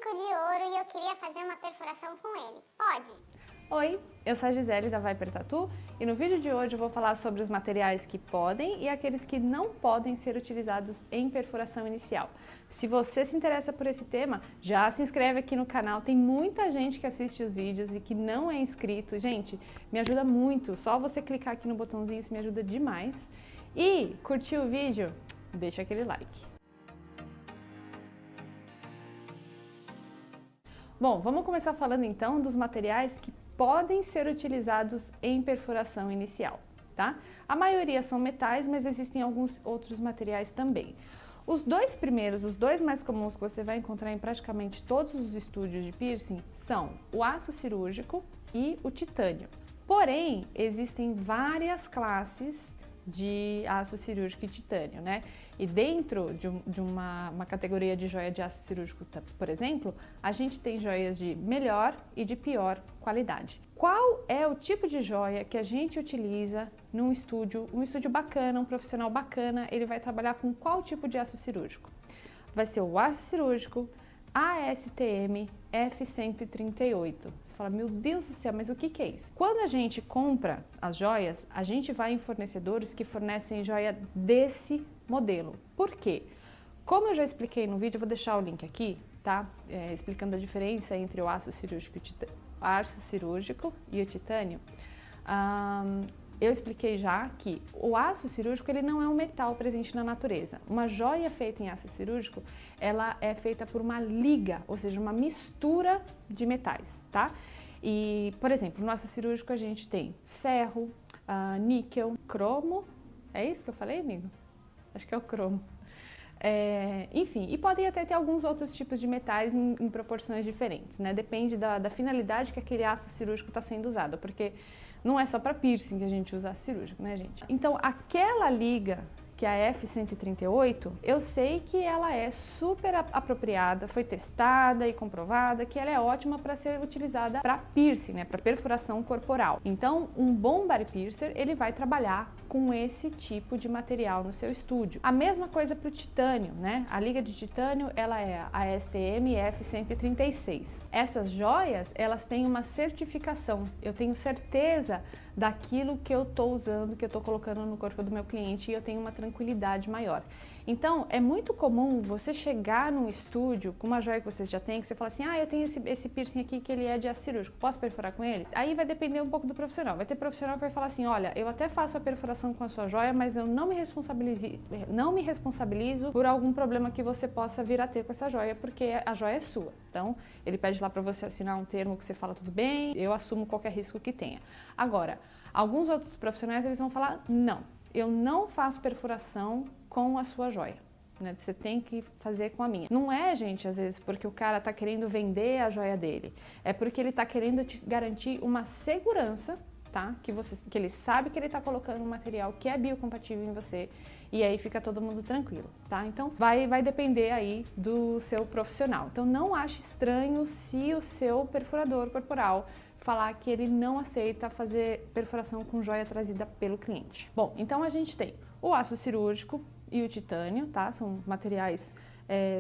brinco de ouro e eu queria fazer uma perfuração com ele. Pode? Oi, eu sou a Gisele da Viper Tattoo e no vídeo de hoje eu vou falar sobre os materiais que podem e aqueles que não podem ser utilizados em perfuração inicial. Se você se interessa por esse tema, já se inscreve aqui no canal, tem muita gente que assiste os vídeos e que não é inscrito. Gente, me ajuda muito, só você clicar aqui no botãozinho, isso me ajuda demais. E curtiu o vídeo? Deixa aquele like. Bom, vamos começar falando então dos materiais que podem ser utilizados em perfuração inicial, tá? A maioria são metais, mas existem alguns outros materiais também. Os dois primeiros, os dois mais comuns que você vai encontrar em praticamente todos os estúdios de piercing são o aço cirúrgico e o titânio. Porém, existem várias classes de aço cirúrgico e titânio, né? E dentro de uma categoria de joia de aço cirúrgico, por exemplo, a gente tem joias de melhor e de pior qualidade. Qual é o tipo de joia que a gente utiliza num estúdio, um estúdio bacana, um profissional bacana, ele vai trabalhar com qual tipo de aço cirúrgico? Vai ser o aço cirúrgico ASTM F138. Você fala, meu Deus do céu, mas o que é isso? Quando a gente compra as joias, a gente vai em fornecedores que fornecem joia desse modelo. Por quê? Como eu já expliquei no vídeo, eu vou deixar o link aqui, tá? Explicando a diferença entre o aço cirúrgico e o titânio. Eu expliquei já que o aço cirúrgico ele não é um metal presente na natureza. Uma joia feita em aço cirúrgico, ela é feita por uma liga, ou seja, uma mistura de metais, tá? E, por exemplo, no aço cirúrgico a gente tem ferro, níquel, cromo. É isso que eu falei, amigo? Acho que é o cromo. Enfim, e podem até ter alguns outros tipos de metais em proporções diferentes, né? Depende da finalidade que aquele aço cirúrgico está sendo usado, porque não é só para piercing que a gente usa aço cirúrgico, né, gente? Então, aquela liga que é a F138, eu sei que ela é super apropriada, foi testada e comprovada que ela é ótima para ser utilizada para piercing, né, para perfuração corporal. Então, um bom body piercer, ele vai trabalhar com esse tipo de material no seu estúdio. A mesma coisa para o titânio, né? A liga de titânio, ela é a ASTM F136. Essas joias, elas têm uma certificação. Eu tenho certeza daquilo que eu estou usando, que eu estou colocando no corpo do meu cliente e eu tenho uma tranquilidade maior. Então, é muito comum você chegar num estúdio com uma joia que você já tem, que você fala assim, eu tenho esse piercing aqui que ele é de aço cirúrgico, posso perfurar com ele? Aí vai depender um pouco do profissional. Vai ter profissional que vai falar assim, olha, eu até faço a perfuração com a sua joia, mas eu não me responsabilizo por algum problema que você possa vir a ter com essa joia, porque a joia é sua. Então, ele pede lá para você assinar um termo que você fala tudo bem, eu assumo qualquer risco que tenha. Agora, alguns outros profissionais, eles vão falar, não, eu não faço perfuração com a sua joia, né? Você tem que fazer com a minha. Não é, gente, às vezes porque o cara tá querendo vender a joia dele, é porque ele tá querendo te garantir uma segurança, tá? Que ele sabe que ele tá colocando um material que é biocompatível em você e aí fica todo mundo tranquilo, tá? Então vai depender aí do seu profissional. Então não ache estranho se o seu perfurador corporal falar que ele não aceita fazer perfuração com joia trazida pelo cliente. Bom, então a gente tem o aço cirúrgico e o titânio, tá? São materiais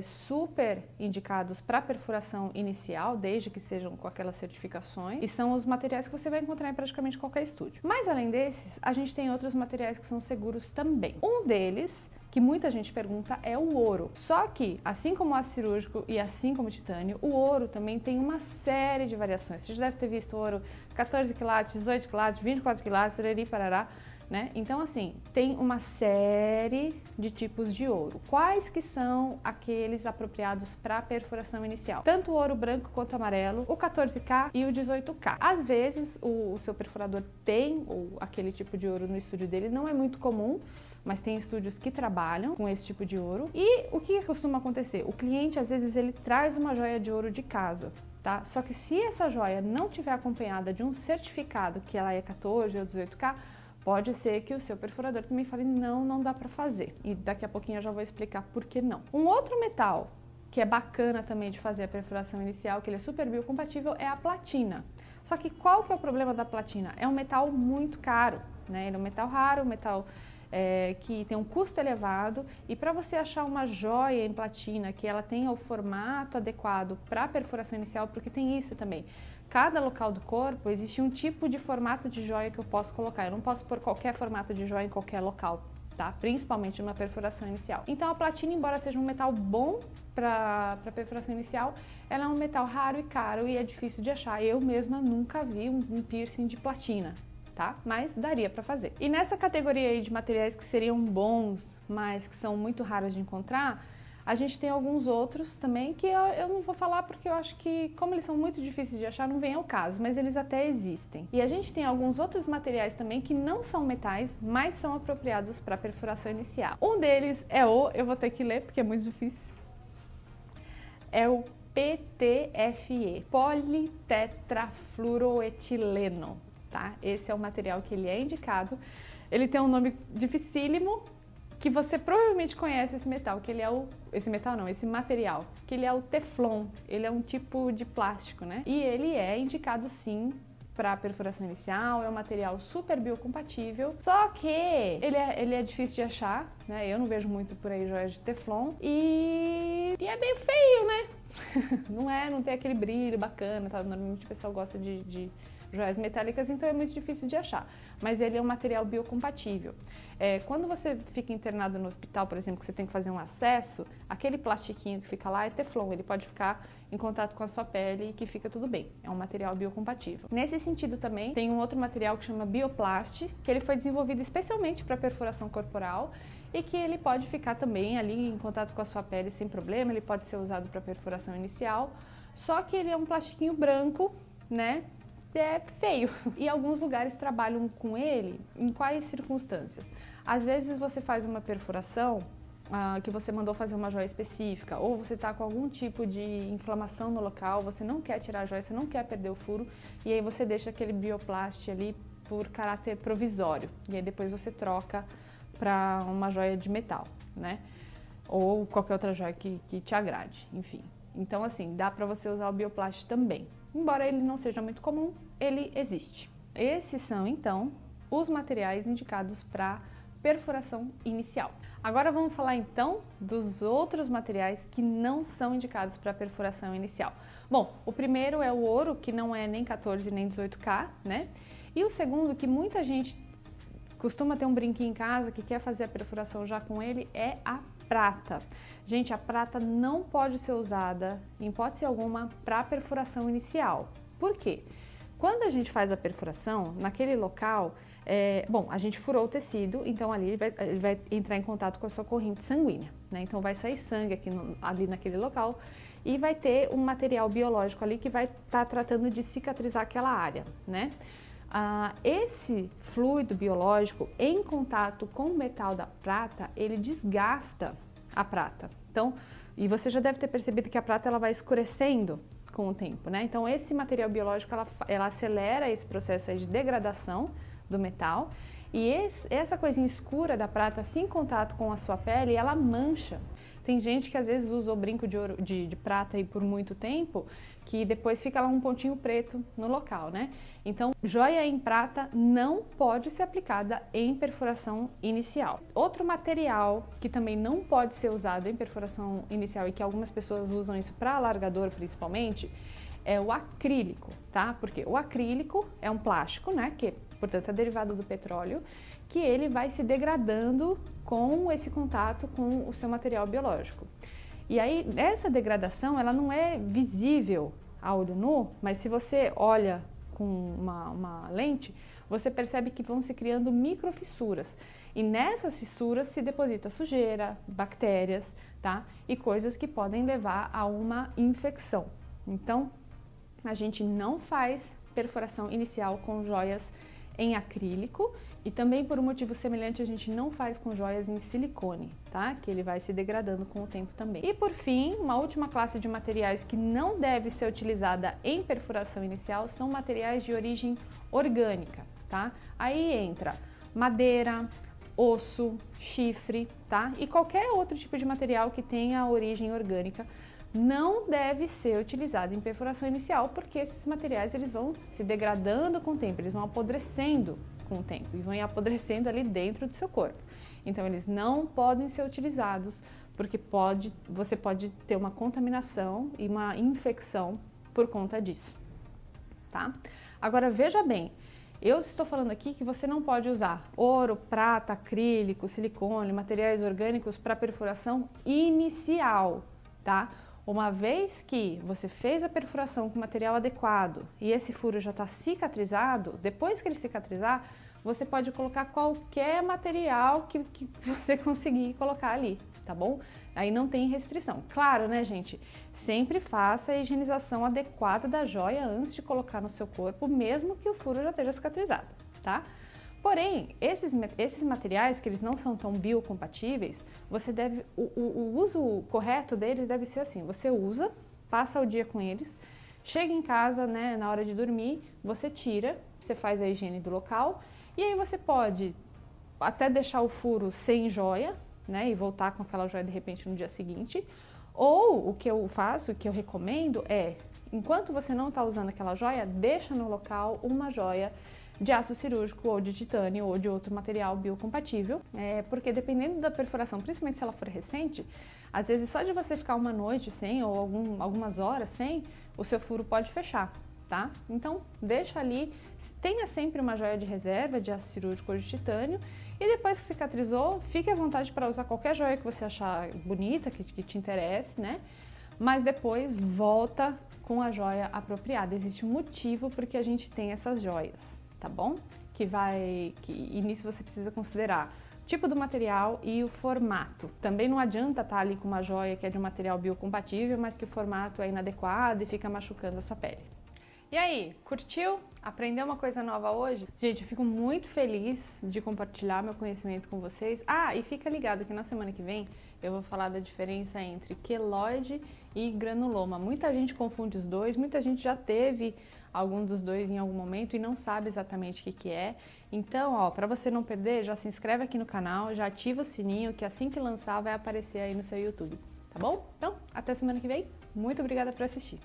super indicados para perfuração inicial, desde que sejam com aquelas certificações, e são os materiais que você vai encontrar em praticamente qualquer estúdio. Mas além desses, a gente tem outros materiais que são seguros também. Um deles, que muita gente pergunta, é o ouro. Só que, assim como o aço cirúrgico e assim como o titânio, o ouro também tem uma série de variações. Você já deve ter visto ouro 14 quilates, 18 quilates, 24 quilates, tarari, parará, né? Então, assim, tem uma série de tipos de ouro. Quais que são aqueles apropriados para perfuração inicial? Tanto o ouro branco quanto o amarelo, o 14K e o 18K. Às vezes, o seu perfurador tem aquele tipo de ouro no estúdio dele, não é muito comum, mas tem estúdios que trabalham com esse tipo de ouro. E o que costuma acontecer? O cliente, às vezes, ele traz uma joia de ouro de casa, tá? Só que se essa joia não tiver acompanhada de um certificado que ela é 14 ou 18K, pode ser que o seu perfurador também fale, não dá para fazer. E daqui a pouquinho eu já vou explicar por que não. Um outro metal que é bacana também de fazer a perfuração inicial, que ele é super biocompatível, é a platina. Só que qual que é o problema da platina? É um metal muito caro, né? Ele é um metal raro, um metal que tem um custo elevado, e para você achar uma joia em platina que ela tenha o formato adequado para a perfuração inicial, porque tem isso também. Cada local do corpo existe um tipo de formato de joia que eu posso colocar. Eu não posso pôr qualquer formato de joia em qualquer local, tá? Principalmente numa perfuração inicial. Então a platina, embora seja um metal bom para perfuração inicial, ela é um metal raro e caro e é difícil de achar. Eu mesma nunca vi um piercing de platina, tá? Mas daria para fazer. E nessa categoria aí de materiais que seriam bons, mas que são muito raros de encontrar, a gente tem alguns outros também que eu não vou falar porque eu acho que, como eles são muito difíceis de achar, não vem ao caso, mas eles até existem. E a gente tem alguns outros materiais também que não são metais, mas são apropriados para perfuração inicial. Um deles é eu vou ter que ler porque é muito difícil, é o PTFE, politetrafluoroetileno, tá? Esse é o material que ele é indicado. Ele tem um nome dificílimo, que você provavelmente conhece esse metal, que ele é esse material, que ele é o Teflon. Ele é um tipo de plástico, né? E ele é indicado sim para perfuração inicial, é um material super biocompatível, só que ele é difícil de achar, né? Eu não vejo muito por aí joias de Teflon e é meio feio, né? Não tem aquele brilho bacana, tá? Normalmente o pessoal gosta de joias metálicas, então é muito difícil de achar, mas ele é um material biocompatível. Quando você fica internado no hospital, por exemplo, que você tem que fazer um acesso, aquele plastiquinho que fica lá é Teflon, ele pode ficar em contato com a sua pele e que fica tudo bem, é um material biocompatível. Nesse sentido também, tem um outro material que chama Bioplast, que ele foi desenvolvido especialmente para perfuração corporal e que ele pode ficar também ali em contato com a sua pele sem problema, ele pode ser usado para perfuração inicial, só que ele é um plastiquinho branco, né? É feio. E alguns lugares trabalham com ele em quais circunstâncias? Às vezes você faz uma perfuração que você mandou fazer uma joia específica, ou você está com algum tipo de inflamação no local, você não quer tirar a joia, você não quer perder o furo, e aí você deixa aquele bioplast ali por caráter provisório, e aí depois você troca para uma joia de metal, né? Ou qualquer outra joia que te agrade, enfim. Então assim, dá para você usar o bioplast também. Embora ele não seja muito comum, ele existe. Esses são, então, os materiais indicados para perfuração inicial. Agora vamos falar, então, dos outros materiais que não são indicados para perfuração inicial. Bom, o primeiro é o ouro, que não é nem 14 nem 18K, né? E o segundo, que muita gente costuma ter um brinquinho em casa, que quer fazer a perfuração já com ele, é a prata. Gente, a prata não pode ser usada, em hipótese alguma, para perfuração inicial. Por quê? Quando a gente faz a perfuração, naquele local, a gente furou o tecido, então ali ele vai entrar em contato com a sua corrente sanguínea, né? Então vai sair sangue ali naquele local e vai ter um material biológico ali que vai estar tratando de cicatrizar aquela área, né? Esse fluido biológico em contato com o metal da prata, ele desgasta a prata. Então, e você já deve ter percebido que a prata ela vai escurecendo com o tempo, né? Então, esse material biológico ela acelera esse processo aí de degradação do metal, e essa coisinha escura da prata, assim em contato com a sua pele, ela mancha. Tem gente que às vezes usa o brinco de prata aí por muito tempo, que depois fica lá um pontinho preto no local, né? Então, joia em prata não pode ser aplicada em perfuração inicial. Outro material que também não pode ser usado em perfuração inicial e que algumas pessoas usam isso para alargador principalmente, é o acrílico, tá? Porque o acrílico é um plástico, né? Que, portanto, é derivado do petróleo, que ele vai se degradando com esse contato com o seu material biológico. E aí, essa degradação, ela não é visível a olho nu, mas se você olha com uma lente, você percebe que vão se criando microfissuras. E nessas fissuras se deposita sujeira, bactérias, tá? E coisas que podem levar a uma infecção. Então, a gente não faz perfuração inicial com joias em acrílico, e também por um motivo semelhante a gente não faz com joias em silicone, tá? Que ele vai se degradando com o tempo também. E por fim, uma última classe de materiais que não deve ser utilizada em perfuração inicial são materiais de origem orgânica, tá? Aí entra madeira, osso, chifre, tá? E qualquer outro tipo de material que tenha origem orgânica não deve ser utilizado em perfuração inicial, porque esses materiais eles vão se degradando com o tempo, eles vão apodrecendo com o tempo e vão apodrecendo ali dentro do seu corpo. Então eles não podem ser utilizados porque você pode ter uma contaminação e uma infecção por conta disso, tá? Agora veja bem, eu estou falando aqui que você não pode usar ouro, prata, acrílico, silicone, materiais orgânicos para perfuração inicial, tá? Uma vez que você fez a perfuração com material adequado e esse furo já está cicatrizado, depois que ele cicatrizar, você pode colocar qualquer material que você conseguir colocar ali, tá bom? Aí não tem restrição. Claro, né, gente? Sempre faça a higienização adequada da joia antes de colocar no seu corpo, mesmo que o furo já esteja cicatrizado, tá? Porém, esses materiais, que eles não são tão biocompatíveis, o uso correto deles deve ser assim: você usa, passa o dia com eles, chega em casa, né, na hora de dormir, você tira, você faz a higiene do local, e aí você pode até deixar o furo sem joia, né, e voltar com aquela joia de repente no dia seguinte. Ou o que eu faço, o que eu recomendo é, enquanto você não está usando aquela joia, deixa no local uma joia de aço cirúrgico ou de titânio ou de outro material biocompatível, porque dependendo da perfuração, principalmente se ela for recente, às vezes só de você ficar uma noite sem ou algumas horas sem, o seu furo pode fechar, tá? Então deixa ali, tenha sempre uma joia de reserva de aço cirúrgico ou de titânio, e depois que cicatrizou, fique à vontade para usar qualquer joia que você achar bonita, que te interesse, né? Mas depois volta com a joia apropriada. Existe um motivo porque a gente tem essas joias, tá bom? E nisso você precisa considerar o tipo do material e o formato. Também não adianta estar ali com uma joia que é de um material biocompatível, mas que o formato é inadequado e fica machucando a sua pele. E aí, curtiu? Aprendeu uma coisa nova hoje? Gente, eu fico muito feliz de compartilhar meu conhecimento com vocês. Ah, e fica ligado que na semana que vem eu vou falar da diferença entre queloide e granuloma. Muita gente confunde os dois, muita gente já teve algum dos dois em algum momento e não sabe exatamente o que é. Então, ó, para você não perder, já se inscreve aqui no canal, já ativa o sininho que assim que lançar vai aparecer aí no seu YouTube, tá bom? Então, até semana que vem. Muito obrigada por assistir.